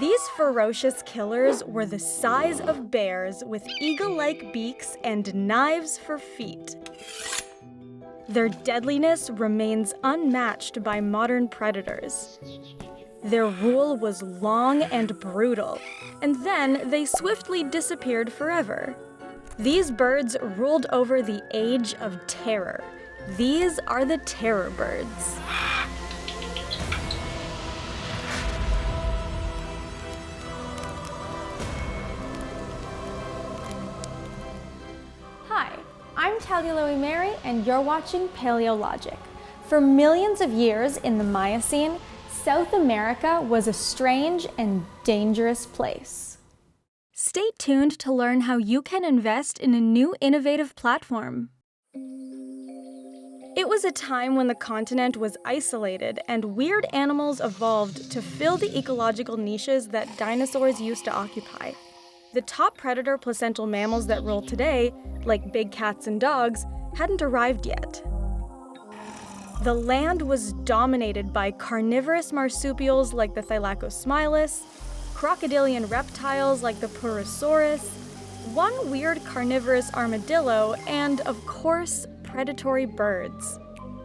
These ferocious killers were the size of bears with eagle-like beaks and knives for feet. Their deadliness remains unmatched by modern predators. Their rule was long and brutal, and then they swiftly disappeared forever. These birds ruled over the age of terror. These are the terror birds. Hi, I'm Talia Lowi-Merri, and you're watching Paleologic. For millions of years in the Miocene, South America was a strange and dangerous place. Stay tuned to learn how you can invest in a new innovative platform. It was a time when the continent was isolated and weird animals evolved to fill the ecological niches that dinosaurs used to occupy. The top predator placental mammals that rule today, like big cats and dogs, hadn't arrived yet. The land was dominated by carnivorous marsupials like the Thylacosmilus, crocodilian reptiles like the Purosaurus, one weird carnivorous armadillo, and, of course, predatory birds.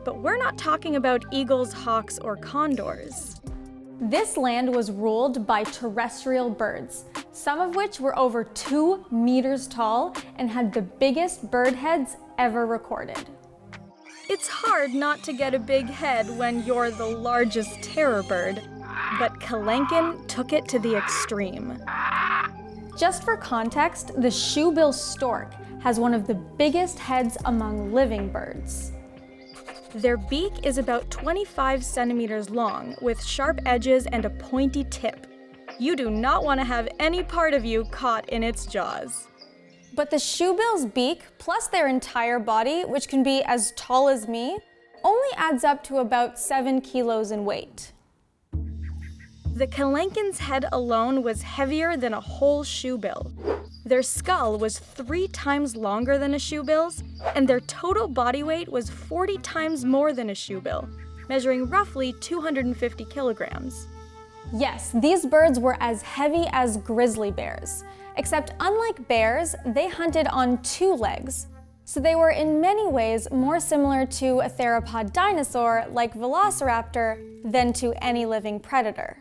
But we're not talking about eagles, hawks, or condors. This land was ruled by terrestrial birds, some of which were over 2 meters tall and had the biggest bird heads ever recorded. It's hard not to get a big head when you're the largest terror bird, but Kelenken took it to the extreme. Just for context, the shoebill stork has one of the biggest heads among living birds. Their beak is about 25 centimeters long, with sharp edges and a pointy tip. You do not want to have any part of you caught in its jaws. But the shoebill's beak, plus their entire body, which can be as tall as me, only adds up to about 7 kilos in weight. The Kelenken's head alone was heavier than a whole shoebill. Their skull was 3 times longer than a shoebill's, and their total body weight was 40 times more than a shoebill, measuring roughly 250 kilograms. Yes, these birds were as heavy as grizzly bears, except unlike bears, they hunted on 2 legs. So they were in many ways more similar to a theropod dinosaur like Velociraptor than to any living predator.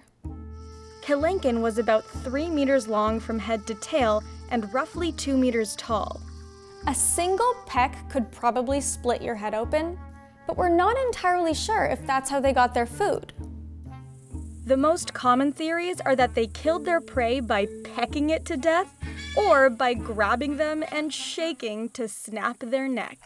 Kelenken was about 3 meters long from head to tail and roughly 2 meters tall. A single peck could probably split your head open, but we're not entirely sure if that's how they got their food. The most common theories are that they killed their prey by pecking it to death or by grabbing them and shaking to snap their neck.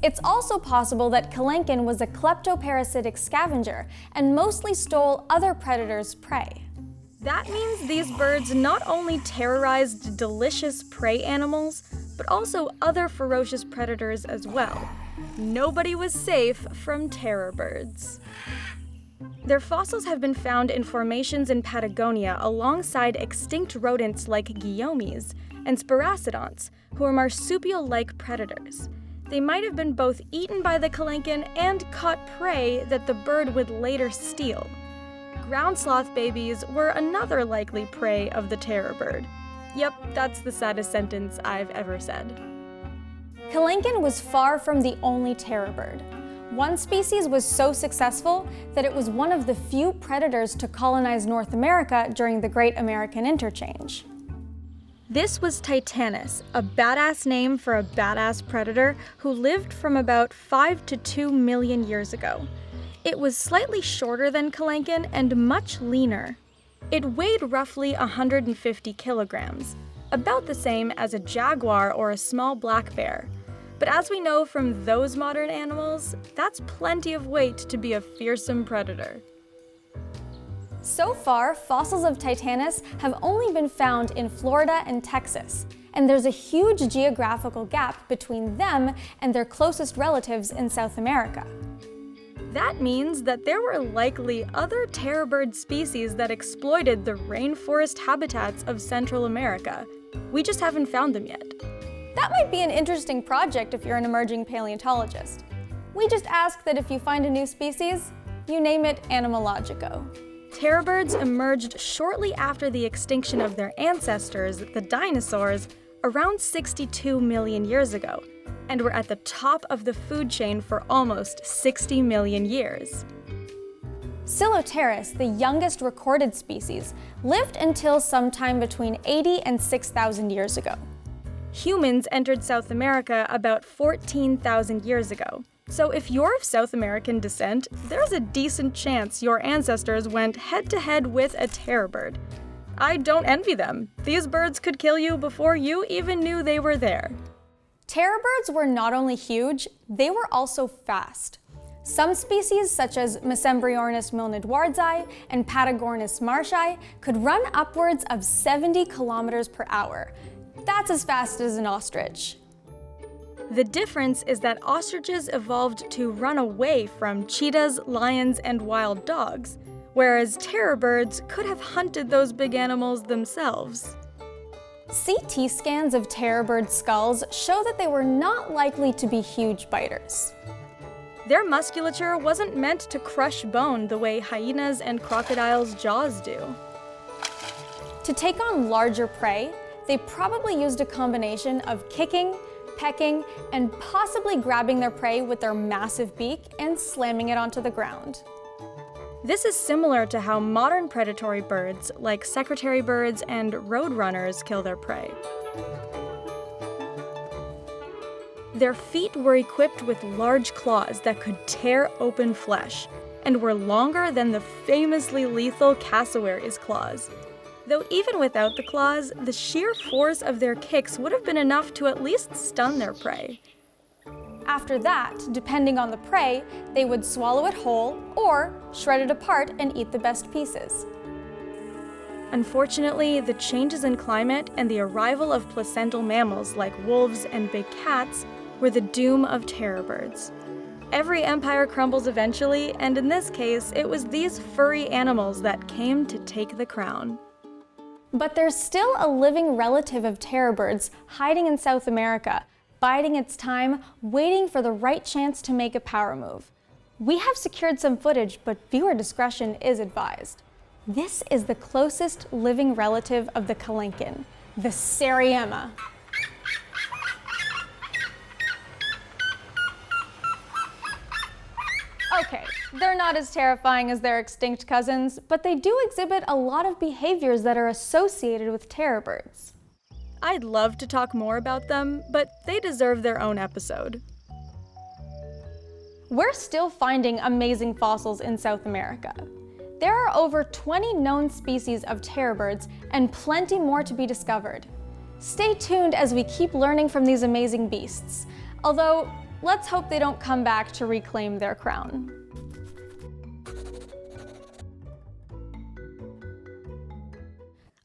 It's also possible that Kelenken was a kleptoparasitic scavenger and mostly stole other predators' prey. That means these birds not only terrorized delicious prey animals, but also other ferocious predators as well. Nobody was safe from terror birds. Their fossils have been found in formations in Patagonia alongside extinct rodents like guillaumes and sparacidonts, who are marsupial-like predators. They might have been both eaten by the Kelenken and caught prey that the bird would later steal. Ground sloth babies were another likely prey of the terror bird. Yep, that's the saddest sentence I've ever said. Kelenken was far from the only terror bird. One species was so successful that it was one of the few predators to colonize North America during the Great American Interchange. This was Titanus, a badass name for a badass predator who lived from about 5 to 2 million years ago. It was slightly shorter than Kelenken and much leaner. It weighed roughly 150 kilograms, about the same as a jaguar or a small black bear. But as we know from those modern animals, that's plenty of weight to be a fearsome predator. So far, fossils of Titanus have only been found in Florida and Texas, and there's a huge geographical gap between them and their closest relatives in South America. That means that there were likely other terror bird species that exploited the rainforest habitats of Central America. We just haven't found them yet. That might be an interesting project if you're an emerging paleontologist. We just ask that if you find a new species, you name it Animalogico. Terror birds emerged shortly after the extinction of their ancestors, the dinosaurs, around 62 million years ago, and were at the top of the food chain for almost 60 million years. Siloteris, the youngest recorded species, lived until sometime between 80 and 6,000 years ago. Humans entered South America about 14,000 years ago. So if you're of South American descent, there's a decent chance your ancestors went head-to-head with a terror bird. I don't envy them. These birds could kill you before you even knew they were there. Terror birds were not only huge, they were also fast. Some species, such as Mesembryornis milnedwardzi and Patagornis marshai, could run upwards of 70 kilometers per hour. That's as fast as an ostrich. The difference is that ostriches evolved to run away from cheetahs, lions, and wild dogs, whereas terror birds could have hunted those big animals themselves. CT scans of terror bird skulls show that they were not likely to be huge biters. Their musculature wasn't meant to crush bone the way hyenas and crocodiles' jaws do. To take on larger prey, they probably used a combination of kicking, pecking, and possibly grabbing their prey with their massive beak and slamming it onto the ground. This is similar to how modern predatory birds, like secretary birds and roadrunners, kill their prey. Their feet were equipped with large claws that could tear open flesh, and were longer than the famously lethal cassowary's claws. Though even without the claws, the sheer force of their kicks would have been enough to at least stun their prey. After that, depending on the prey, they would swallow it whole or shred it apart and eat the best pieces. Unfortunately, the changes in climate and the arrival of placental mammals like wolves and big cats were the doom of terror birds. Every empire crumbles eventually, and in this case, it was these furry animals that came to take the crown. But there's still a living relative of terror birds hiding in South America, biding its time, waiting for the right chance to make a power move. We have secured some footage, but viewer discretion is advised. This is the closest living relative of the Kelenken, the Seriema. Okay, they're not as terrifying as their extinct cousins, but they do exhibit a lot of behaviors that are associated with terror birds. I'd love to talk more about them, but they deserve their own episode. We're still finding amazing fossils in South America. There are over 20 known species of terror birds and plenty more to be discovered. Stay tuned as we keep learning from these amazing beasts, although let's hope they don't come back to reclaim their crown.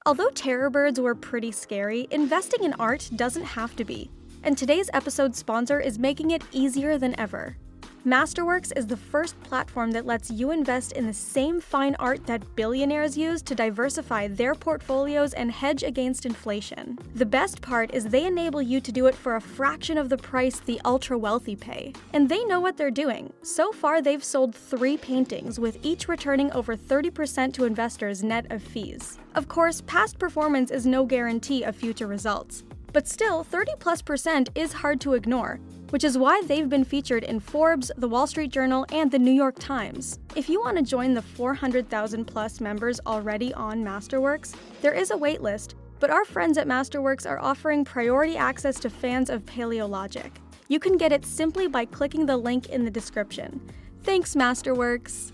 Although terror birds were pretty scary, investing in art doesn't have to be. And today's episode sponsor is making it easier than ever. Masterworks is the first platform that lets you invest in the same fine art that billionaires use to diversify their portfolios and hedge against inflation. The best part is they enable you to do it for a fraction of the price the ultra-wealthy pay. And they know what they're doing. So far, they've sold 3 paintings, with each returning over 30% to investors net of fees. Of course, past performance is no guarantee of future results. But still, 30+% is hard to ignore, which is why they've been featured in Forbes, The Wall Street Journal, and The New York Times. If you want to join the 400,000 plus members already on Masterworks, there is a waitlist, but our friends at Masterworks are offering priority access to fans of Paleologic. You can get it simply by clicking the link in the description. Thanks, Masterworks!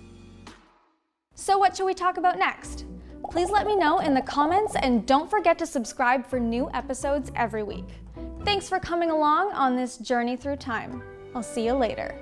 So what should we talk about next? Please let me know in the comments, and don't forget to subscribe for new episodes every week. Thanks for coming along on this journey through time. I'll see you later.